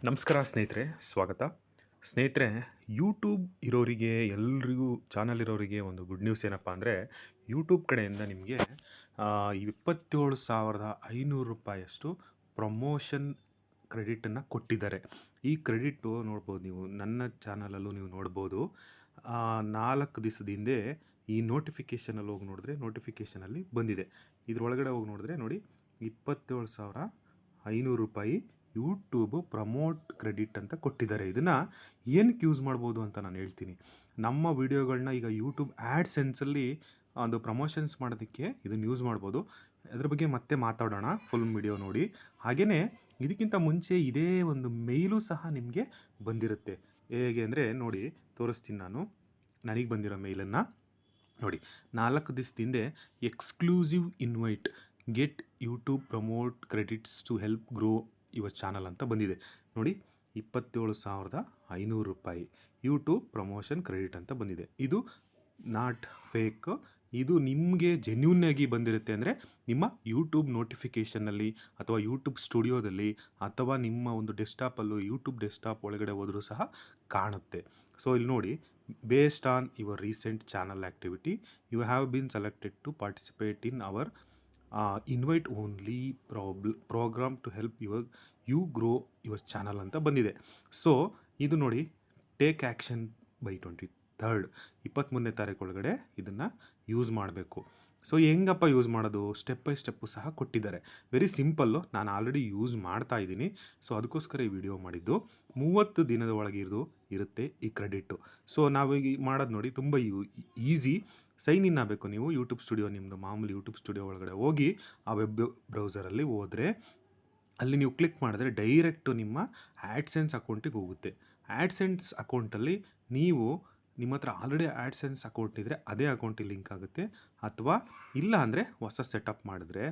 ನಮಸ್ಕಾರ ಸ್ನೇಹಿತರೆ, ಸ್ವಾಗತ. ಸ್ನೇಹಿತರೆ, ಯೂಟ್ಯೂಬ್ ಇರೋರಿಗೆ ಎಲ್ರಿಗೂ ಚಾನಲ್ ಇರೋರಿಗೆ ಒಂದು ಗುಡ್ ನ್ಯೂಸ್ ಏನಪ್ಪ ಅಂದರೆ, ಯೂಟ್ಯೂಬ್ ಕಡೆಯಿಂದ ನಿಮಗೆ 27,500 ರೂಪಾಯಿಯಷ್ಟು ಪ್ರಮೋಷನ್ ಕ್ರೆಡಿಟನ್ನು ಕೊಟ್ಟಿದ್ದಾರೆ. ಈ ಕ್ರೆಡಿಟು ನೋಡ್ಬೋದು, ನೀವು ನನ್ನ ಚಾನಲಲ್ಲೂ ನೀವು ನೋಡ್ಬೋದು. 4 ದಿವಸದ ಹಿಂದೆ ಈ ನೋಟಿಫಿಕೇಷನಲ್ಲಿ ಹೋಗಿ ನೋಡಿದ್ರೆ ನೋಟಿಫಿಕೇಷನಲ್ಲಿ ಬಂದಿದೆ. ಇದ್ರೊಳಗಡೆ ಹೋಗಿ ನೋಡಿದ್ರೆ ನೋಡಿ, 27,500 ರೂಪಾಯಿ ಯೂಟ್ಯೂಬು ಪ್ರಮೋಟ್ ಕ್ರೆಡಿಟ್ ಅಂತ ಕೊಟ್ಟಿದ್ದಾರೆ. ಇದನ್ನು ಏನಕ್ಕೆ ಯೂಸ್ ಮಾಡ್ಬೋದು ಅಂತ ನಾನು ಹೇಳ್ತೀನಿ. ನಮ್ಮ ವಿಡಿಯೋಗಳನ್ನ ಈಗ ಯೂಟ್ಯೂಬ್ ಆ್ಯಡ್ಸೆನ್ಸಲ್ಲಿ ಒಂದು ಪ್ರಮೋಷನ್ಸ್ ಮಾಡೋದಕ್ಕೆ ಇದನ್ನು ಯೂಸ್ ಮಾಡ್ಬೋದು. ಅದ್ರ ಬಗ್ಗೆ ಮತ್ತೆ ಮಾತಾಡೋಣ, ಫುಲ್ ವಿಡಿಯೋ ನೋಡಿ. ಹಾಗೆಯೇ ಇದಕ್ಕಿಂತ ಮುಂಚೆ ಇದೇ ಒಂದು ಮೇಲೂ ಸಹ ನಿಮಗೆ ಬಂದಿರುತ್ತೆ. ಹೇಗೆ ಅಂದರೆ ನೋಡಿ, ತೋರಿಸ್ತೀನಿ ನಾನು. ನನಗೆ ಬಂದಿರೋ ಮೇಲನ್ನು ನೋಡಿ. 4 ದಿವಸದ ಹಿಂದೆ exclusive invite, get YouTube promote credits to help grow your channel ಅಂತ ಬಂದಿದೆ ನೋಡಿ. 27,500 ರೂಪಾಯಿ ಯೂಟ್ಯೂಬ್ ಪ್ರಮೋಷನ್ ಕ್ರೆಡಿಟ್ ಅಂತ ಬಂದಿದೆ. ಇದು ನಾಟ್ ಫೇಕ್, ಇದು ನಿಮಗೆ ಜೆನ್ಯೂನ್ನಾಗಿ ಬಂದಿರುತ್ತೆ. ಅಂದರೆ ನಿಮ್ಮ ಯೂಟ್ಯೂಬ್ ನೋಟಿಫಿಕೇಷನ್ನಲ್ಲಿ ಅಥವಾ ಯೂಟ್ಯೂಬ್ ಸ್ಟುಡಿಯೋದಲ್ಲಿ ಅಥವಾ ನಿಮ್ಮ ಒಂದು ಡೆಸ್ಕ್ಟಾಪಲ್ಲೂ ಯೂಟ್ಯೂಬ್ ಡೆಸ್ಕ್ಟಾಪ್ ಒಳಗಡೆ ಹೋದರೂ ಸಹ ಕಾಣುತ್ತೆ. ಸೊ ಇಲ್ಲಿ ನೋಡಿ, based on your recent channel activity you have been selected to participate in our invite only programme to help you grow your channel ಅಂತ ಬಂದಿದೆ. ಸೊ ಇದು ನೋಡಿ, ಟೇಕ್ ಆ್ಯಕ್ಷನ್ ಬೈ 23 ತಾರೀಕು ಒಳಗಡೆ ಇದನ್ನು ಯೂಸ್ ಮಾಡಬೇಕು. ಸೊ ಹೆಂಗಪ್ಪ ಯೂಸ್ ಮಾಡೋದು, ಸ್ಟೆಪ್ ಬೈ ಸ್ಟೆಪ್ಪು ಸಹ ಕೊಟ್ಟಿದ್ದಾರೆ. ವೆರಿ ಸಿಂಪಲ್ಲು, ನಾನು ಆಲ್ರೆಡಿ ಯೂಸ್ ಮಾಡ್ತಾ ಇದ್ದೀನಿ. ಸೊ ಅದಕ್ಕೋಸ್ಕರ ಈ ವಿಡಿಯೋ ಮಾಡಿದ್ದು. 30 ದಿನದ ಒಳಗೆ ಇರುತ್ತೆ ಈ ಕ್ರೆಡಿಟ್ಟು. ಸೊ ನಾವೀಗ ಮಾಡೋದು ನೋಡಿ, ತುಂಬ ಈಸಿ. ಸೈನ್ ಇನ್ ಆಗಬೇಕು ನೀವು ಯೂಟ್ಯೂಬ್ ಸ್ಟುಡಿಯೋ, ನಿಮ್ಮದು ಮಾಮೂಲಿ ಯೂಟ್ಯೂಬ್ ಸ್ಟುಡಿಯೋ ಒಳಗಡೆ ಹೋಗಿ ಆ ವೆಬ್ ಬ್ರೌಸರಲ್ಲಿ ಹೋದರೆ ಅಲ್ಲಿ ನೀವು ಕ್ಲಿಕ್ ಮಾಡಿದ್ರೆ ಡೈರೆಕ್ಟು ನಿಮ್ಮ ಆ್ಯಡ್ಸೆನ್ಸ್ ಅಕೌಂಟಿಗೆ ಹೋಗುತ್ತೆ. ಆ್ಯಡ್ಸೆನ್ಸ್ ಅಕೌಂಟಲ್ಲಿ ನೀವು, ನಿಮ್ಮ ಹತ್ರ ಆಲ್ರೆಡಿ ಆ್ಯಡ್ಸೆನ್ಸ್ ಅಕೌಂಟ್ ಇದ್ದರೆ ಅದೇ ಅಕೌಂಟಿಗೆ ಲಿಂಕ್ ಆಗುತ್ತೆ. ಅಥವಾ ಇಲ್ಲ ಅಂದರೆ ಹೊಸ ಸೆಟಪ್ ಮಾಡಿದ್ರೆ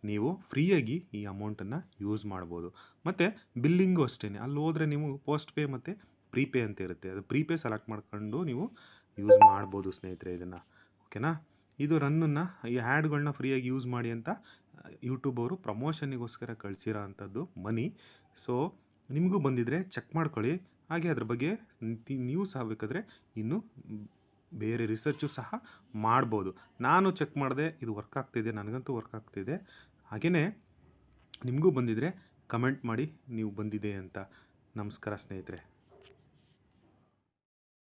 ನೀವು ಫ್ರೀಯಾಗಿ ಈ ಅಮೌಂಟನ್ನು ಯೂಸ್ ಮಾಡ್ಬೋದು. ಮತ್ತು ಬಿಲ್ಲಿಂಗು ಅಷ್ಟೇ, ಅಲ್ಲಿ ಹೋದರೆ ನೀವು ಪೋಸ್ಟ್ ಪೇ ಮತ್ತು ಪ್ರೀಪೇ ಅಂತ ಇರುತ್ತೆ. ಅದು ಪ್ರೀಪೇ ಸೆಲೆಕ್ಟ್ ಮಾಡ್ಕೊಂಡು ನೀವು ಯೂಸ್ ಮಾಡ್ಬೋದು ಸ್ನೇಹಿತರೆ ಇದನ್ನು. ಓಕೆನಾ? ಇದು ರನ್ನನ್ನು, ಈ ಆ್ಯಡ್ಗಳನ್ನ ಫ್ರೀಯಾಗಿ ಯೂಸ್ ಮಾಡಿ ಅಂತ ಯೂಟ್ಯೂಬ್ ಅವರು ಪ್ರಮೋಷನ್ನಿಗೋಸ್ಕರ ಕಳಿಸಿರೋ ಅಂಥದ್ದು ಮನಿ. ಸೊ ನಿಮಗೂ ಬಂದಿದ್ದರೆ ಚೆಕ್ ಮಾಡ್ಕೊಳ್ಳಿ. ಹಾಗೆ ಅದ್ರ ಬಗ್ಗೆ ನೀವು ಸಹ ಬೇಕಾದರೆ ಇನ್ನೂ ಬೇರೆ ರಿಸರ್ಚು ಸಹ ಮಾಡ್ಬೋದು. ನಾನು ಚೆಕ್ ಮಾಡಿದೆ, ಇದು ವರ್ಕ್ ಆಗ್ತಿದೆ, ನನಗಂತೂ ವರ್ಕ್ ಆಗ್ತಿದೆ. ಹಾಗೆಯೇ ನಿಮಗೂ ಬಂದಿದ್ದರೆ ಕಮೆಂಟ್ ಮಾಡಿ ನೀವು ಬಂದಿದೆ ಅಂತ. ನಮಸ್ಕಾರ ಸ್ನೇಹಿತರೆ.